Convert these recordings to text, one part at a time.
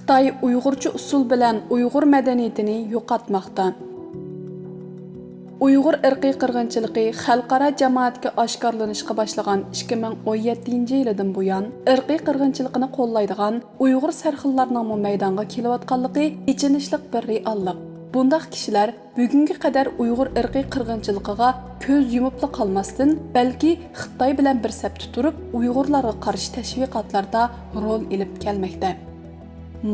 Xitoy Uyg'urcha usul bilan Uyg'ur madaniyatini yo'qotmoqda. Uyg'ur irqiy qirg'inchiligi xalqaro jamoatga oshkorlanishga boshlagan 2017-yildan buyon irqiy qirg'inchilikni qo'llaydigan Uyg'ur sarxillarining maydonga kelayotganligi ichinishlik bir reallik. Bundaq kishilar bugunga qadar Uyg'ur irqiy qirg'inchiligiga ko'z yumib qolmasdan, balki Xitoy bilan bir sapda turib, Uyg'urlarga qarshi tashviqotlarda rol olib kelmoqda.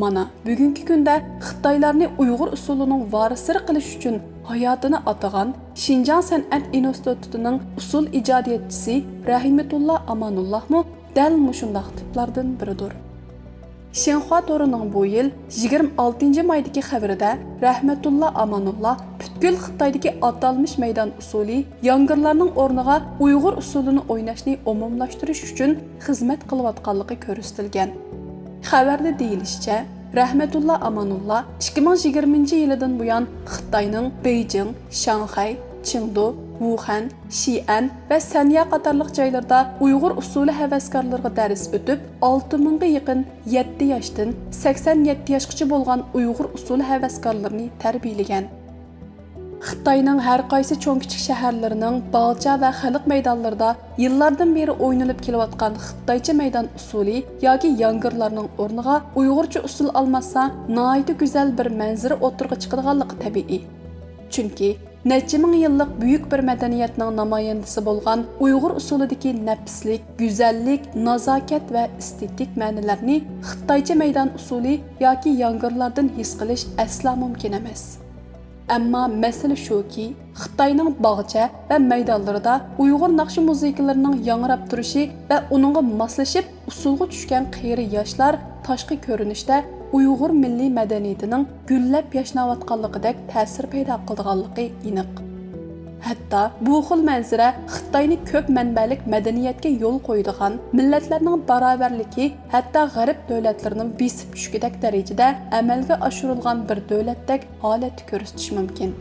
Mana bugungi kunda Xitoylarni Uyg'ur usulining varisiri qilish uchun hayotini atagan Xinjiang san'at institutining usul ijodiyatchisi Rahmatulloh Amanullohmi dal mushundaq tiplardan biridir. Xinhua torining bu yil 26-maydagi xabarida Rahmatulloh Amanulloh butkul Xitoydagi atalmış maydon usuli yangirlarning o'rniga Uyg'ur usulini o'ynashni umumlashtirish uchun xizmat qilayotganligi ko'rsatilgan. Xabarda deyilishicha, Rahmatulloh Amanulloh 2020-yildan buyon Xitoyning Beijing, Shanxay, Chengdu, Wuhan, Xi'an va Sanya qatorliq joylarda Uyg'ur usuli havaskorlariga dars o'tib, 6000 ga yaqin 7 yoshdan 87 yoshgacha bo'lgan Uyg'ur usuli havaskorlarini tarbiyalagan. Xitoyning har qaysi cho'ng-kichik shaharlarining bog'cha va xalq maydonlarida yillardan beri o'ynalib kelayotgan Xitoycha maydon usuli yoki yangirlarning o'rniga Uyg'urcha usul almasa, nihoyat go'zal bir manzara o'tirg'i chiqadiganligi tabiiy. Chunki necha ming yillik buyuk bir madaniyatning namoyandasi bo'lgan Uyg'ur usulidagi nafislik, go'zallik, nazokat va estetik ma'nolarni Xitoycha maydon usuli yoki yangirlardan his qilish aslo mumkin emas. Ammo masala shuki, Xitoyning bog'cha va maydonlarida Uyg'ur naqshi musiqalarining yangrab turishi va uningga moslashib usulga tushgan qiyri yoshlar tashqi ko'rinishda Uyg'ur milliy madaniyatining gullab yashnayotganligidek ta'sir paydo qilganligi aniq. Hatto bu xil manzara Xitoyning ko'p manbalik madaniyatga yo'l qo'yadigan millatlarning barobarligi, hatto g'arb davlatlarining besib tushgidek darajada amalga oshirilgan bir davlatdek holat ko'rsatish mumkin.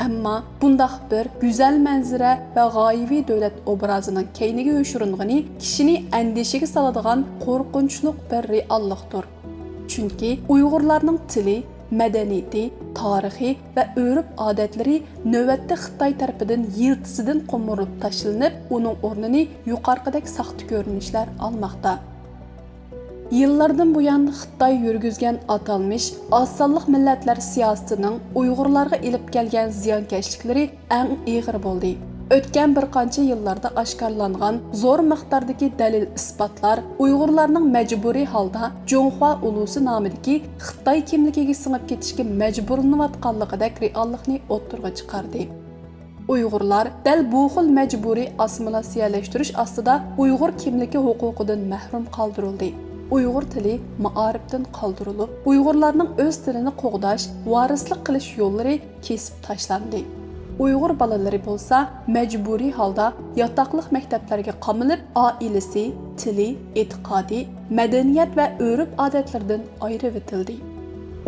Ammo bundaq bir go'zal manzara va g'oyiviy davlat obrazining keyniga yoshiringani kishini andishiga soladigan qo'rqinchli bir reallikdir. Chunki Uyg'urlarning tili, madaniyati, tarixi va urf-odatlari navbatda Xitoy tarafidan yiltisidan qo'mirib tashlanib, uning o'rnini yuqorqidek saxta ko'rinishlar olmoqda. Yillardan buyon Xitoy yurgizgan atalmış osonliq millatlar siyosatining Uyg'urlarga ilib kelgan ziyonkashliklari eng og'ir bo'ldi. O'tgan bir qancha yillarda oshkorlangan zo'r miqdordagi dalil-isbotlar Uyg'urlarning majburiy holda Jonghua ulusi nomidagi Xitoy kimligiga singib ketishga majburlanayotganligidek reallikni o'ttirg'a chiqardi. Uyg'urlar dal bu xil majburiy assimilyatsiyalashtirish ostida Uyg'ur kimligi huquqidan mahrum qoldirildi. Uyg'ur tili ma'arifdan qoldirilib, Uyg'urlarning o'z tilini qo'g'dash, varislik qilish yo'llari kesib tashlandi. Uyg'ur bolalari bo'lsa majburiy holda yotoqliq maktablarga qamilib, oilasi, tili, e'tiqodi, madaniyat va urf-odatlardan ayirib etildi.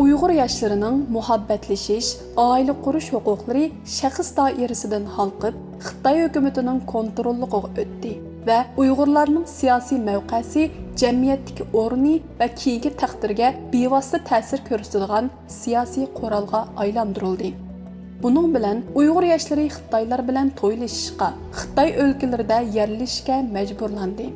Uyg'ur yoshlarining muhabbatlashish, oila qurish huquqlari shaxs doirasidan xalqib, Xitoy hukumatining kontrolligiga o'tdi va Uyg'urlarning siyosiy mavqesi, jamiyatdagi o'rni va keyingi taqdirga bevosita ta'sir ko'rsatadigan siyosiy qurolga aylantirildi. Buning bilan Uyg'ur yoshlari Xitoylar bilan to'ylashishga, Xitoy o'lkalarida yerlashishga majburlandi.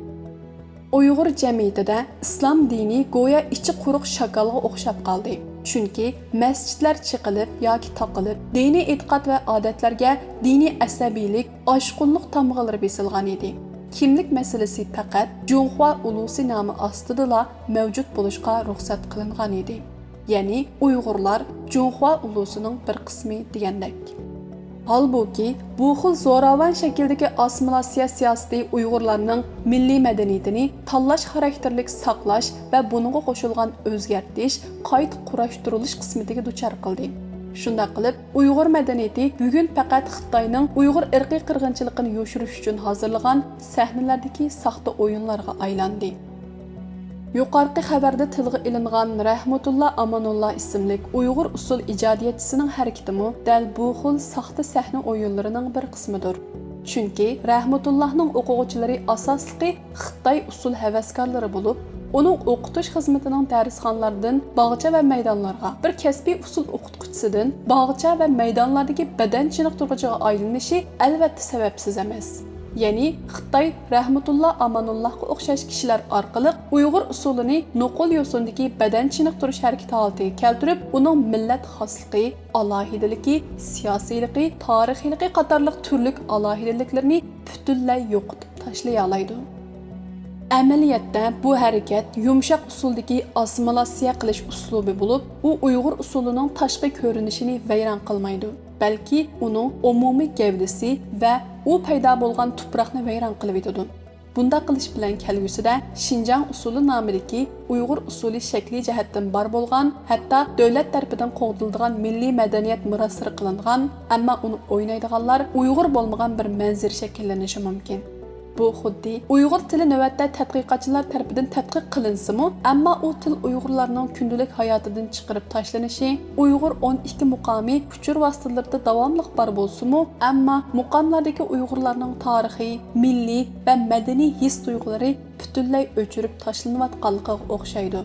Uyg'ur jamiyatida islom dini go'yo ichi quruq shakalga o'xshab qoldi. Chunki masjidlar chiqilib yoki taqilib, diniy e'tiqod va odatlarga diniy asabiylik, oshqunlik tamg'alari besilgan edi. Kimlik masalasi faqat Jonghua ulusi nomi ostida mavjud bo'lishga ruxsat qilingan edi. Ya'ni Uyg'urlar Jonghua ulusining bir qismi degandek. Halbuki bu xil zo'ravon shakldagi assimilyatsiya siyosati Uyg'urlarning milliy madaniyatini tanlash xarakterlik saqlash va buningga qo'shilgan o'zgartish, qayta qurashtirilish qismatiga duchor qildi. Shunday qilib, Uyg'ur madaniyati bugun faqat Xitoyning Uyg'ur irqiy qirg'inchiligini yoshirish uchun hozirlagan sahnalardagi saxta o'yinlarga aylandi. Yuqorqi xabarda tilga ilingan Rahmatulloh Amanulloh ismli Uyg'ur usul ijodiyatchisining harakatimi dal bu xil saxta sahna o'yinlarining bir qismidir. Chunki Rahmatullohning o'quvchilari asosli Xitoy usul havaskorlari bo'lib, Onun o'qitish xizmatining darsxonalardan bog'cha va maydonlarga, bir kasbiy usul o'qituvchisidan bog'cha va maydonlardagi badan chiniqtiruvchiga aylanishi albatta sababsiz emas. Ya'ni Xitoy Rahmatulloh Amanullohga o'xshash kishilar orqali Uyg'ur usulini nuqul yo'sindagi badan chiniqtirish harakati holatiga keltirib, uning millat xosligi, alohidaligi, siyosiyligi, tarixiyligi qatorliq turli alohidaliklarni butunlay yo'qotib tashlay oladi. Amaliyotda bu harakat yumshoq usuldagi assimilyatsiya qilish uslubi bo'lib, u Uyg'ur usulining tashqi ko'rinishini vayron qilmaydi, balki uning umumiy gavdasi va u paydo bo'lgan tuproqni vayron qilib etadi. Bunda qilish bilan kelgusida Xinjiang usuli nomidagi Uyg'ur usuli shakli jihatdan bor bo'lgan, hatto davlat tarafidan qo'g'diladigan milliy madaniyat mirosiri qilingan, ammo uni o'ynaydiganlar Uyg'ur bo'lmagan bir manzar shakllanishi mumkin. Bu xuddi Uyg'ur tili navbatda tadqiqotchilar tarafidan tadqiq qilinsimi, ammo u til Uyg'urlarning kundalik hayotidan chiqarib tashlanishi, Uyg'ur 12 muqomi uchur vositalarida davomli bor bo'lsa-mu, ammo muqomlardagi Uyg'urlarning tarixiy, milliy va madaniy his-tuyg'ulari butunlay o'chirib tashlanayotganligiga o'xshaydi.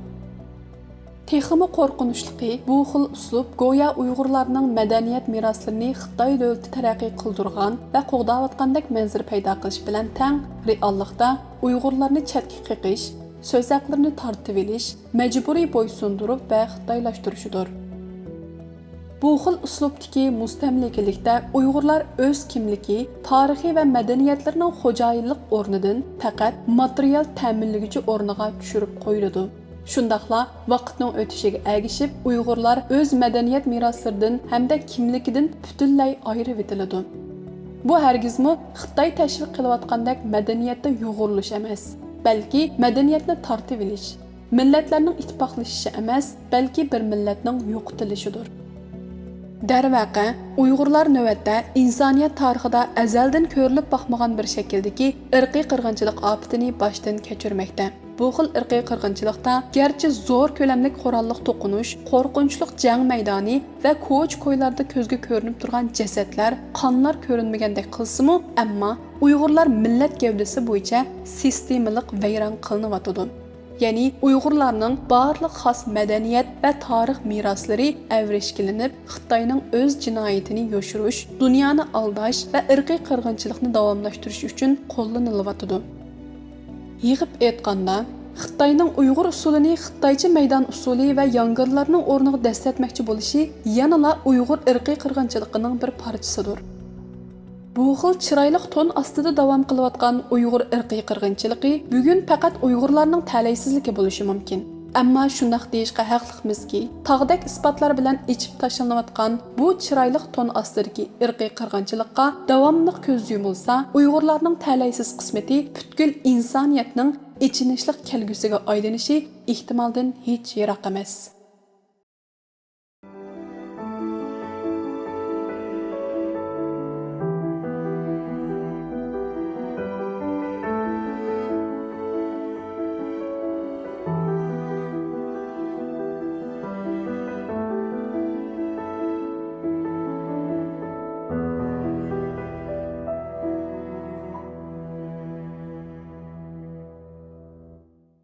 Texmi qo'rqinchligi bu xil uslub go'yo Uyg'urlarning madaniyat meroslarini Xitoy davlati taraqqiy qildirgan va qo'g'dayotgandek manzar paydo qilish bilan teng, reallikda Uyg'urlarni chetga qiqish, so'z haqlarini tortib olish, majburiy bo'ysundirib va xitoylashtirishdir. Bu xil uslubdagi mustamlikalikda Uyg'urlar o'z kimligi, tarixiy va madaniyatlarining xo'jayinlik o'rnidan faqat material ta'minlovchi o'rniga tushirib qo'yiladi. Shundaqla vaqtning o'tishiga ergishib, Uyg'urlar o'z madaniyat meroslaridan hamda kimligidan butunlay ayirib etiladi. Bu hargizmi Xitoy tashviq qilayotgandek madaniyatda yo'g'irilish emas, balki madaniyatni tortib olish, millatlarning ittifoqlashishi emas, balki bir millatning yo'qotilishidir. Darvaqa, Uyg'urlar navbatda insoniyat tarixida azaldan ko'rilib boqmagan bir shakldagi irqiy qirg'inchilik ofatini boshdan kechirmoqda. Bu xil irqiy qirg'inchilikda garchi zo'r ko'lamli qurolliq to'qinish, qo'rqinchli jang maydoni va ko'ch-ko'ylarda ko'zga ko'rinib turgan jasadlar, qonlar ko'rinmagandek qilsa-mu, ammo Uyg'urlar millat gavdasi bo'yicha sistemalik vayron qilinayotdi. Ya'ni Uyg'urlarning barliq xos madaniyat va tarix meroslari avrishkilanib, Xitoyning o'z jinoyatini yoshirish, dunyoni aldash va irqiy qirg'inchilikni davomlashtirish uchun qo'llanilyotdi. Yig'ib aytganda, Xitoyning Uyg'ur usulini Xitoycha maydon usuli va yangillarning o'rniga dastatmoqchi bo'lishi yanada Uyg'ur irqiy qirg'inchiligining bir parchasidir. Bu xil chiroyli to'n ostida davom qilayotgan Uyg'ur irqiy qirg'inchiligi bugun faqat Uyg'urlarning talaysizligi bo'lishi mumkin. Ammo shundaq deyishga haqliqmizki, tog'dak isbotlar bilan ichib tashlanayotgan bu chiroyli to'n ostidagi irqiy qirg'inchilikqa davomli ko'z yumilsa, Uyg'urlarning talaysiz qismati butkul insoniyatning ichinishlik kelgusiga aylanishi ehtimoldan hech yiroq emas.